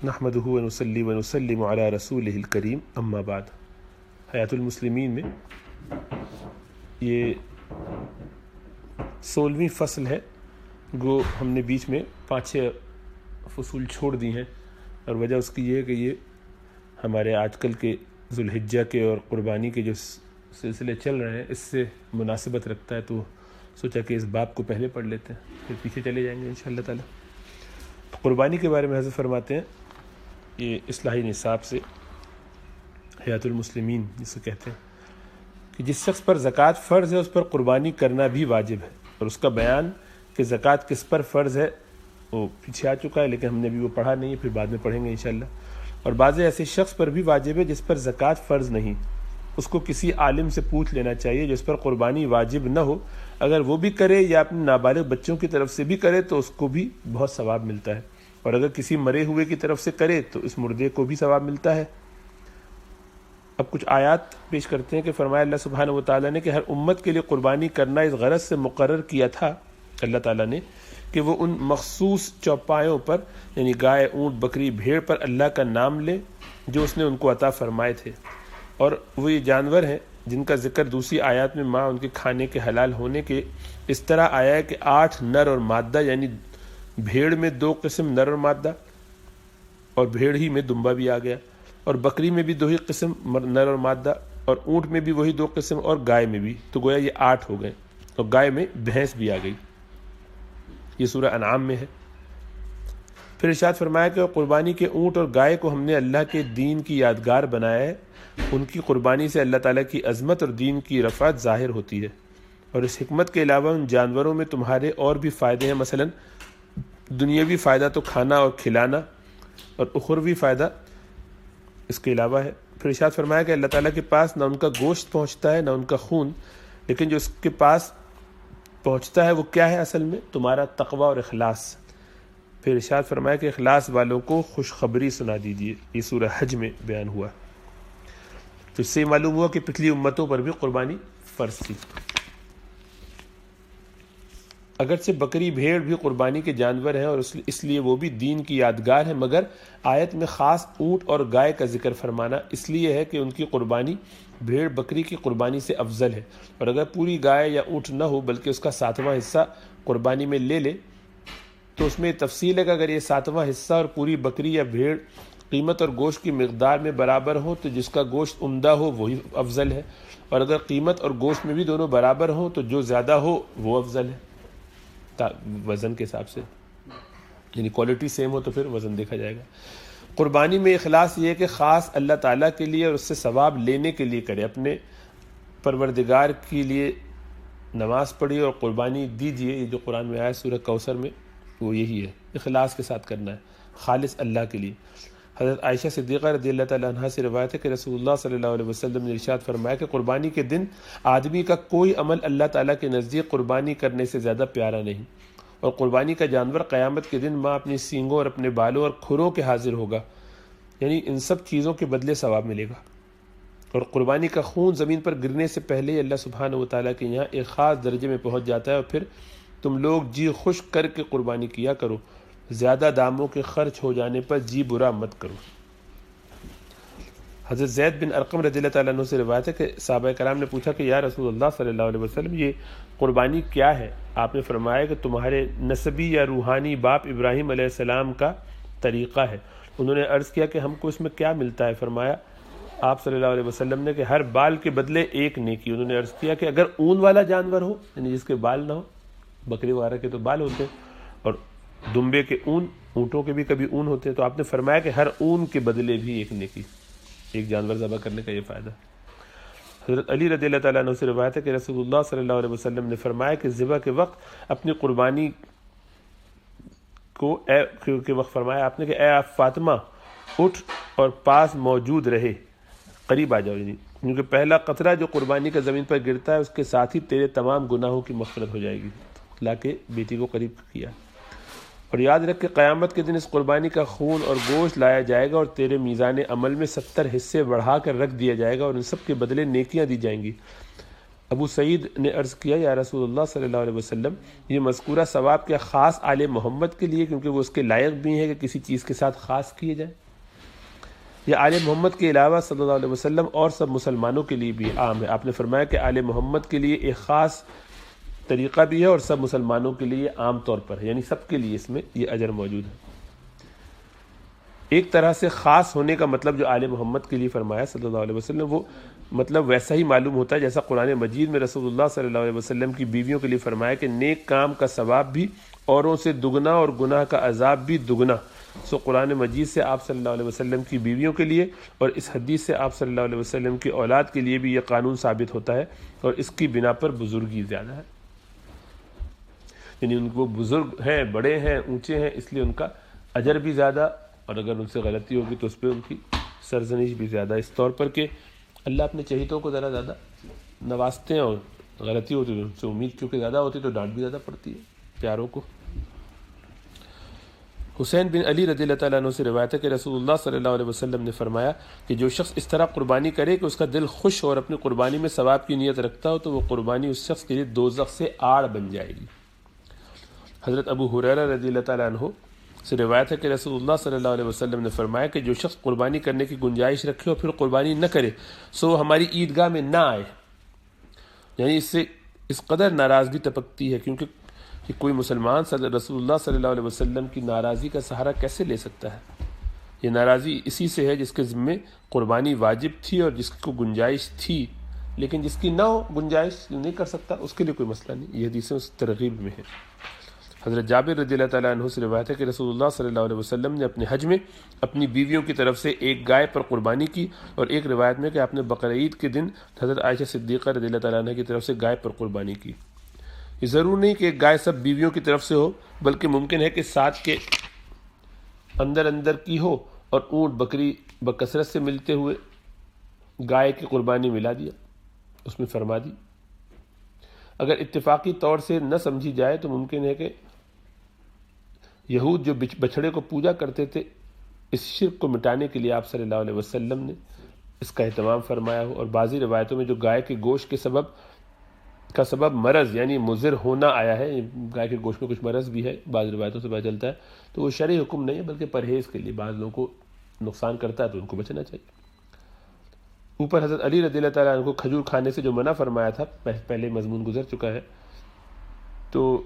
نحمدہ ونصلی ونسلم علی رسولہ الکریم اما بعد۔ حیات المسلمین میں یہ 16ویں فصل ہے، گو ہم نے بیچ میں 5-6 فصول چھوڑ دی ہیں، اور وجہ اس کی یہ ہے کہ یہ ہمارے آج کل کے ذوالحجہ کے اور قربانی کے جو سلسلے چل رہے ہیں اس سے مناسبت رکھتا ہے، تو سوچا کہ اس باب کو پہلے پڑھ لیتے ہیں، پھر پیچھے چلے جائیں گے انشاءاللہ تعالی۔ قربانی کے بارے میں حضرت فرماتے ہیں، یہ اصلاحی نصاب سے حیات المسلمین جسے کہتے ہیں، کہ جس شخص پر زکوٰۃ فرض ہے اس پر قربانی کرنا بھی واجب ہے، اور اس کا بیان کہ زکوٰۃ کس پر فرض ہے وہ پیچھے آ چکا ہے، لیکن ہم نے ابھی وہ پڑھا نہیں ہے، پھر بعد میں پڑھیں گے انشاءاللہ۔ اور بعض ایسے شخص پر بھی واجب ہے جس پر زکوٰۃ فرض نہیں، اس کو کسی عالم سے پوچھ لینا چاہیے جس پر قربانی واجب نہ ہو، اگر وہ بھی کرے یا اپنے نابالغ بچوں کی طرف سے بھی کرے تو اس کو بھی بہت ثواب ملتا ہے، اور اگر کسی مرے ہوئے کی طرف سے کرے تو اس مردے کو بھی ثواب ملتا ہے۔ اب کچھ آیات پیش کرتے ہیں کہ فرمایا اللہ سبحانہ و تعالیٰ نے کہ ہر امت کے لیے قربانی کرنا اس غرض سے مقرر کیا تھا اللہ تعالیٰ نے کہ وہ ان مخصوص چوپایوں پر یعنی گائے، اونٹ، بکری، بھیڑ پر اللہ کا نام لے جو اس نے ان کو عطا فرمائے تھے، اور وہ یہ جانور ہیں جن کا ذکر دوسری آیات میں ان کے کھانے کے حلال ہونے کے اس طرح آیا ہے کہ 8 نر اور مادہ، یعنی بھیڑ میں 2 قسم نر اور مادہ، اور بھیڑ ہی میں دمبا بھی آ گیا، اور بکری میں بھی 2 ہی قسم نر اور مادہ، اور اونٹ میں بھی وہی 2 قسم، اور گائے میں بھی، تو گویا یہ 8 ہو گئے، اور گائے میں بھینس بھی آ گئی۔ یہ سورہ انعام میں ہے۔ پھر ارشاد فرمایا کہ قربانی کے اونٹ اور گائے کو ہم نے اللہ کے دین کی یادگار بنایا ہے، ان کی قربانی سے اللہ تعالیٰ کی عظمت اور دین کی رفعت ظاہر ہوتی ہے، اور اس حکمت کے علاوہ ان جانوروں میں تمہارے اور بھی فائدے ہیں، مثلا دنیاوی فائدہ تو کھانا اور کھلانا، اور اخروی فائدہ اس کے علاوہ ہے۔ پھر ارشاد فرمایا کہ اللہ تعالیٰ کے پاس نہ ان کا گوشت پہنچتا ہے نہ ان کا خون، لیکن جو اس کے پاس پہنچتا ہے وہ کیا ہے اصل میں؟ تمہارا تقوی اور اخلاص۔ پھر ارشاد فرمایا کہ اخلاص والوں کو خوشخبری سنا دیجیے، یہ سورہ حج میں بیان ہوا۔ تو اس سے معلوم ہوا کہ پچھلی امتوں پر بھی قربانی فرض تھی۔ اگرچہ بکری بھیڑ بھی قربانی کے جانور ہیں اور اس لیے وہ بھی دین کی یادگار ہیں، مگر آیت میں خاص اونٹ اور گائے کا ذکر فرمانا اس لیے ہے کہ ان کی قربانی بھیڑ بکری کی قربانی سے افضل ہے، اور اگر پوری گائے یا اونٹ نہ ہو بلکہ اس کا 7واں حصہ قربانی میں لے لے تو اس میں تفصیل ہے کہ اگر یہ 7واں حصہ اور پوری بکری یا بھیڑ قیمت اور گوشت کی مقدار میں برابر ہو تو جس کا گوشت عمدہ ہو وہی افضل ہے، اور اگر قیمت اور گوشت میں بھی دونوں برابر ہوں تو جو زیادہ ہو وہ افضل ہے وزن کے حساب سے، یعنی کوالٹی سیم ہو تو پھر وزن دیکھا جائے گا۔ قربانی میں اخلاص یہ ہے کہ خاص اللہ تعالیٰ کے لیے اور اس سے ثواب لینے کے لیے کرے، اپنے پروردگار کے لیے نماز پڑھی اور قربانی دیجیے، یہ جو قرآن میں آیا سورہ کوثر میں وہ یہی ہے، اخلاص کے ساتھ کرنا ہے، خالص اللہ کے لیے۔ حضرت عائشہ صدیقہ رضی اللہ تعالیٰ عنہا سے روایت ہے کہ رسول اللہ صلی اللہ علیہ وسلم نے ارشاد فرمایا کہ قربانی کے دن آدمی کا کوئی عمل اللہ تعالیٰ کے نزدیک قربانی کرنے سے زیادہ پیارا نہیں، اور قربانی کا جانور قیامت کے دن ماں اپنی سینگوں اور اپنے بالوں اور کھروں کے حاضر ہوگا، یعنی ان سب چیزوں کے بدلے ثواب ملے گا، اور قربانی کا خون زمین پر گرنے سے پہلے اللہ سبحانہ و تعالیٰ کے یہاں ایک خاص درجے میں پہنچ جاتا ہے، اور پھر تم لوگ جی خوش کر کے قربانی کیا کرو، زیادہ داموں کے خرچ ہو جانے پر جی برا مت کرو۔ حضرت زید بن ارقم رضی اللہ تعالیٰ عنہ سے روایت ہے کہ صحابہ کرام نے پوچھا کہ یا رسول اللہ صلی اللہ علیہ وسلم یہ قربانی کیا ہے؟ آپ نے فرمایا کہ تمہارے نسبی یا روحانی باپ ابراہیم علیہ السلام کا طریقہ ہے۔ انہوں نے عرض کیا کہ ہم کو اس میں کیا ملتا ہے؟ فرمایا آپ صلی اللہ علیہ وسلم نے کہ ہر بال کے بدلے 1 نیکی۔ انہوں نے عرض کیا کہ اگر اون والا جانور ہو، یعنی جس کے بال نہ ہو، بکری وغیرہ کے تو بال ہوتے ہیں اور دمبے کے اون، اونٹوں کے بھی کبھی اون ہوتے ہیں، تو آپ نے فرمایا کہ ہر اون کے بدلے بھی 1 نیکی، ایک جانور ذبح کرنے کا یہ فائدہ۔ حضرت علی رضی اللہ تعالیٰ عنہ سے روایت ہے کہ رسول اللہ صلی اللہ علیہ وسلم نے فرمایا کہ ذبح کے وقت اپنی قربانی کے وقت فرمایا آپ نے کہ اے فاطمہ اٹھ اور پاس موجود رہے، قریب آ جاؤ، یعنی کیونکہ پہلا قطرہ جو قربانی کا زمین پر گرتا ہے اس کے ساتھ ہی تیرے تمام گناہوں کی مغفرت ہو جائے گی۔ لا کے بیٹی کو قریب کیا، اور یاد رکھ کہ قیامت کے دن اس قربانی کا خون اور گوشت لایا جائے گا اور تیرے میزان عمل میں 70 حصے بڑھا کر رکھ دیا جائے گا، اور ان سب کے بدلے نیکیاں دی جائیں گی، ابو سعید نے عرض کیا یا رسول اللہ صلی اللہ علیہ وسلم یہ مذکورہ ثواب کیا خاص آل محمد کے لیے کیونکہ وہ اس کے لائق بھی ہیں کہ کسی چیز کے ساتھ خاص کیے جائیں، یا آل محمد کے علاوہ صلی اللہ علیہ وسلم اور سب مسلمانوں کے لیے بھی عام ہے؟ آپ نے فرمایا کہ آل محمد کے لیے ایک خاص طریقہ بھی ہے اور سب مسلمانوں کے لیے عام طور پر ہے، یعنی سب کے لیے اس میں یہ اجر موجود ہے۔ ایک طرح سے خاص ہونے کا مطلب جو آل محمد کے لیے فرمایا صلی اللہ علیہ وسلم وہ مطلب ویسا ہی معلوم ہوتا ہے جیسا قرآن مجید میں رسول اللہ صلی اللہ علیہ وسلم کی بیویوں کے لیے فرمایا کہ نیک کام کا ثواب بھی اوروں سے دگنا اور گناہ کا عذاب بھی دگنا۔ سو قرآن مجید سے آپ صلی اللہ علیہ وسلم کی بیویوں کے لیے اور اس حدیث سے آپ صلی اللہ علیہ وسلم کی اولاد کے لیے بھی یہ قانون ثابت ہوتا ہے اور اس کی بنا پر بزرگی زیادہ ہے، یعنی ان کو بزرگ ہیں، بڑے ہیں، اونچے ہیں، اس لیے ان کا اجر بھی زیادہ، اور اگر ان سے غلطی ہوگی تو اس پہ ان کی سرزنش بھی زیادہ، اس طور پر کہ اللہ اپنے چہیتوں کو ذرا زیادہ نوازتے ہیں، اور غلطی ہوتی تو ان سے امید چونکہ زیادہ ہوتی تو ڈانٹ بھی زیادہ پڑتی ہے پیاروں کو۔ حسین بن علی رضی اللہ تعالیٰ عنہ سے روایت ہے کہ رسول اللہ صلی اللہ علیہ وسلم نے فرمایا کہ جو شخص اس طرح قربانی کرے کہ اس کا دل خوش اور اپنی قربانی میں ثواب کی نیت رکھتا ہو تو وہ قربانی اس شخص کے لیے دوزخ سے آڑ بن جائے گی۔ حضرت ابو ہریرہ رضی اللہ تعالیٰ عنہ سے روایت ہے کہ رسول اللہ صلی اللہ علیہ وسلم نے فرمایا کہ جو شخص قربانی کرنے کی گنجائش رکھے اور پھر قربانی نہ کرے سو ہماری عیدگاہ میں نہ آئے، یعنی اس سے اس قدر ناراضگی ٹپکتی ہے کیونکہ کہ کوئی مسلمان رسول اللہ صلی اللہ علیہ وسلم کی ناراضی کا سہارا کیسے لے سکتا ہے؟ یہ ناراضی اسی سے ہے جس کے ذمے قربانی واجب تھی اور جس کو گنجائش تھی، لیکن جس کی نہ ہو گنجائش نہیں کر سکتا اس کے لیے کوئی مسئلہ نہیں۔ یہ حدیثیں اس ترغیب میں ہے۔ حضرت جابر رضی اللہ تعالیٰ عنہ سے روایت ہے کہ رسول اللہ صلی اللہ علیہ وسلم نے اپنے حج میں اپنی بیویوں کی طرف سے ایک گائے پر قربانی کی، اور ایک روایت میں کہ آپ نے بقرعید کے دن حضرت عائشہ صدیقہ رضی اللہ تعالیٰ عنہ کی طرف سے گائے پر قربانی کی۔ یہ ضرور نہیں کہ ایک گائے سب بیویوں کی طرف سے ہو، بلکہ ممکن ہے کہ ساتھ کے اندر کی ہو اور اونٹ بکری بکثرت سے ملتے ہوئے گائے کی قربانی ملا دیا، اس میں فرما دی۔ اگر اتفاقی طور سے نہ سمجھی جائے تو ممکن ہے کہ یہود جو بچھڑے کو پوجا کرتے تھے اس شرک کو مٹانے کے لیے آپ صلی اللہ علیہ وسلم نے اس کا اہتمام فرمایا ہو، اور بعضی روایتوں میں جو گائے کے گوشت کے سبب مرض یعنی مضر ہونا آیا ہے، گائے کے گوشت میں کچھ مرض بھی ہے بعض روایتوں سے پتہ چلتا ہے، تو وہ شرعی حکم نہیں ہے بلکہ پرہیز کے لیے، بعض لوگوں کو نقصان کرتا ہے تو ان کو بچنا چاہیے۔ اوپر حضرت علی رضی اللہ تعالیٰ عنہ کو کھجور کھانے سے جو منع فرمایا تھا پہلے مضمون گزر چکا ہے، تو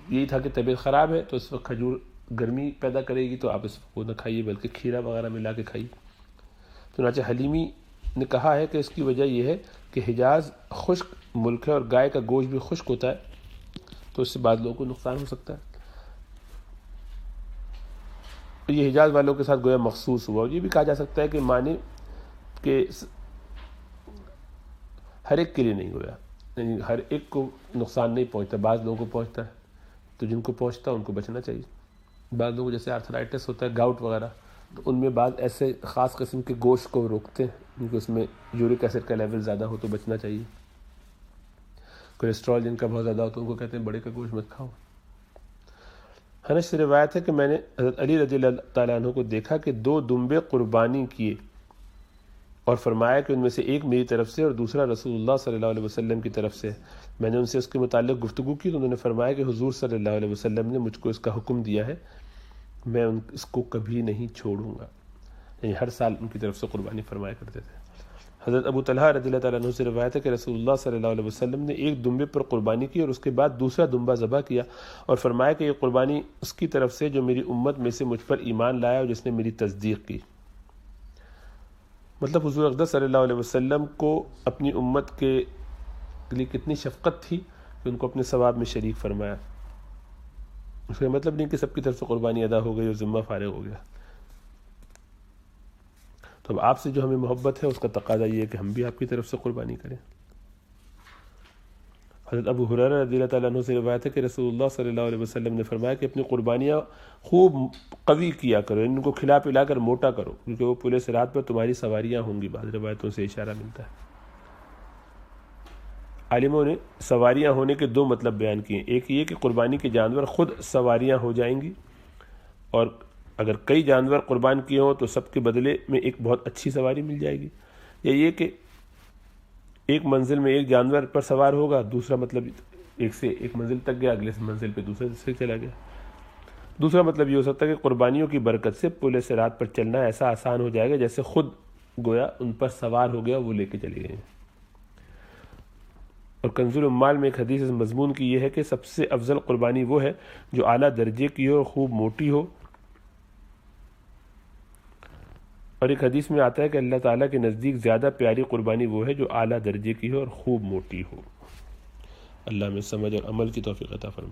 یہی تھا کہ طبیعت خراب ہے تو اس وقت کھجور گرمی پیدا کرے گی تو آپ اس وقت نہ کھائیے بلکہ کھیرا وغیرہ ملا کے کھائیے۔ چنانچہ حلیمی نے کہا ہے کہ اس کی وجہ یہ ہے کہ حجاز خشک ملک ہے اور گائے کا گوشت بھی خشک ہوتا ہے تو اس سے بعض لوگوں کو نقصان ہو سکتا ہے۔ تو یہ حجاز والوں کے ساتھ گویا مخصوص ہوا، اور یہ بھی کہا جا سکتا ہے کہ معنی کہ ہر ایک کے لیے نہیں گویا، یعنی ہر ایک کو نقصان نہیں پہنچتا، بعض لوگوں کو پہنچتا ہے تو جن کو پہنچتا ہے ان کو بچنا چاہیے۔ بعض لوگوں کو جیسے آرتھرائٹس ہوتا ہے، گاؤٹ وغیرہ، تو ان میں بعض ایسے خاص قسم کے گوشت کو روکتے ہیں کیونکہ اس میں یورک ایسڈ کا لیول زیادہ ہو تو بچنا چاہیے۔ کولیسٹرول جن کا بہت زیادہ ہو تو ان کو کہتے ہیں بڑے کا گوشت مت کھاؤ۔ انس سے روایت ہے کہ میں نے حضرت علی رضی اللہ تعالیٰ عنہ کو دیکھا کہ 2 دمبے قربانی کیے اور فرمایا کہ ان میں سے ایک میری طرف سے اور دوسرا رسول اللہ صلی اللہ علیہ وسلم کی طرف سے۔ میں نے ان سے اس کے متعلق گفتگو کی تو انہوں نے فرمایا کہ حضور صلی اللہ علیہ وسلم نے مجھ کو اس کا حکم دیا ہے، میں اس کو کبھی نہیں چھوڑوں گا، یعنی ہر سال ان کی طرف سے قربانی فرمایا کرتے تھے۔ حضرت ابو طلحہ رضی اللہ تعالیٰ عنہ سے روایت ہے کہ رسول اللہ صلی اللہ علیہ وسلم نے ایک دمبے پر قربانی کی اور اس کے بعد دوسرا دمبا ذبح کیا اور فرمایا کہ یہ قربانی اس کی طرف سے جو میری امت میں سے مجھ پر ایمان لایا اور جس نے میری تصدیق کی۔ مطلب حضور اقدس صلی اللہ علیہ وسلم کو اپنی امت کے لیے کتنی شفقت تھی کہ ان کو اپنے ثواب میں شریک فرمایا۔ اس کا مطلب نہیں کہ سب کی طرف سے قربانی ادا ہو گئی اور ذمہ فارغ ہو گیا۔ تو اب آپ سے جو ہمیں محبت ہے اس کا تقاضا یہ ہے کہ ہم بھی آپ کی طرف سے قربانی کریں۔ حضرت ابو ہریرہ رضی اللہ تعالیٰ عنہ سے روایت ہے کہ رسول اللہ صلی اللہ علیہ وسلم نے فرمایا کہ اپنی قربانیاں خوب قوی کیا کرو، ان کو کھلا پلا کر موٹا کرو کیونکہ وہ پورے صراط پر تمہاری سواریاں ہوں گی۔ بعض روایتوں سے اشارہ ملتا ہے۔ عالموں نے سواریاں ہونے کے 2 مطلب بیان کیے، ایک یہ کہ قربانی کے جانور خود سواریاں ہو جائیں گی، اور اگر کئی جانور قربان کیے ہوں تو سب کے بدلے میں ایک بہت اچھی سواری مل جائے گی، یا یہ کہ ایک منزل میں ایک جانور پر سوار ہوگا، دوسرا مطلب ایک سے ایک منزل تک گیا، اگلے منزل پہ دوسرے سے چلا گیا۔ دوسرا مطلب یہ ہو سکتا ہے کہ قربانیوں کی برکت سے پل صراط پر چلنا ایسا آسان ہو جائے گا جیسے خود گویا ان پر سوار ہو گیا، وہ لے کے چلے گئے۔ اور کنز العمال میں ایک حدیث اس مضمون کی یہ ہے کہ سب سے افضل قربانی وہ ہے جو اعلیٰ درجے کی ہو اور خوب موٹی ہو، اور ایک حدیث میں آتا ہے کہ اللہ تعالیٰ کے نزدیک زیادہ پیاری قربانی وہ ہے جو اعلیٰ درجے کی ہو اور خوب موٹی ہو۔ اللہ میں سمجھ اور عمل کی توفیق عطا فرمائے۔